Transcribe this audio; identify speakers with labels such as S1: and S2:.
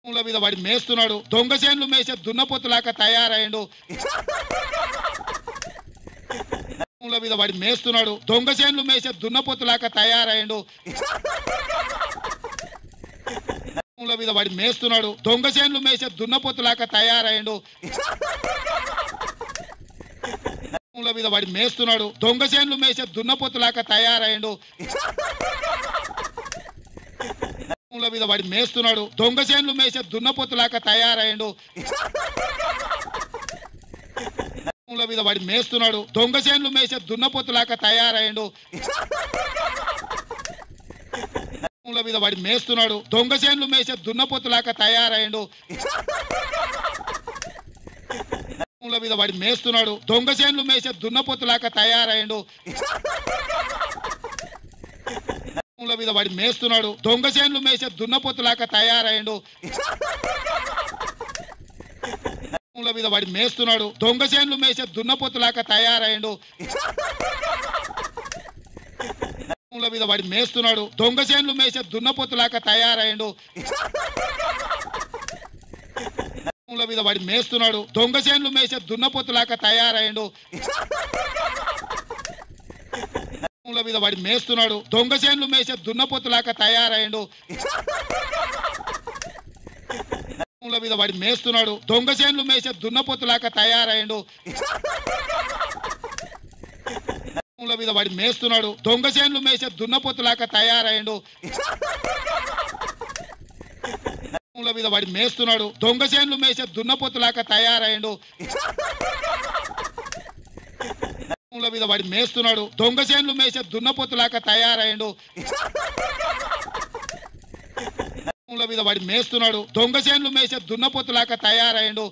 S1: భూముల మీద వాడి మేస్తున్నాడు దొంగ చేన్లు మేసే దున్నపోతులాగా తయారయ్యాడు భూముల మీద వాడి మేస్తున్నాడు దొంగ చేన్లు మేసే దున్నపోతులాగా తయారయ్యాడు భూముల మీద వాడి మేస్తున్నాడు దొంగ చేన్లు మేసే దున్నపోతులాగా తయారయ్యాడు భూముల మీద వాడి మేస్తున్నాడు దొంగ చేన్లు మేసే దున్నపోతులాగా తయారయ్యాడు భూముల మీద వాడి మేస్తున్నాడు దొంగ చేన్లు మేసే దున్నపోతులాగా తయారయ్యాడు భూముల మీద వాడి మేస్తున్నాడు దొంగ చేన్లు మేసే దున్నపోతులాగా తయారయ్యాడు భూముల మీద వాడి మేస్తున్నాడు దొంగ చేన్లు మేసే దున్నపోతులాగా తయారయ్యాడు భూముల మీద వాడి మేస్తున్నాడు దొంగ చేన్లు మేసే దున్నపోతులాగా తయారయ్యాడు భూముల మీద వాడి మేస్తున్నాడు దొంగ చేన్లు మేసే దున్నపోతులాగా తయారయ్యాడు భూముల మీద వాడి మేస్తున్నాడు దొంగ చేన్లు మేసే దున్నపోతులాగా తయారయ్యాడు భూముల మీద వాడి మేస్తున్నాడు దొంగ చేన్లు మేసే దున్నపోతులాగా తయారయ్యాడు భూముల మీద వాడి మేస్తున్నాడు దొంగ చేన్లు మేసే దున్నపోతులాగా తయారయ్యాడు భూముల మీద వాడి మేస్తున్నాడు దొంగ చేన్లు మేసే దున్నపోతులాగా తయారయ్యాడు భూముల మీద వాడి మేస్తున్నాడు దొంగ చేన్లు మేసే దున్నపోతులాగా తయారయ్యాడు భూముల మీద వాడి మేస్తున్నాడు దొంగ చేన్లు మేసే దున్నపోతులాగా తయారయ్యాడు భూముల మీద వాడి మేస్తున్నాడు దొంగ చేన్లు మేసే దున్నపోతులాగా తయారయ్యాడు భూముల మీద వాడి మేస్తున్నాడు దొంగ చేన్లు మేసే దున్నపోతులాగా తయారయ్యాడు భూముల మీద వాడి మేస్తున్నాడు దొంగ చేన్లు మేసే దున్నపోతులాగా తయారయ్యాడు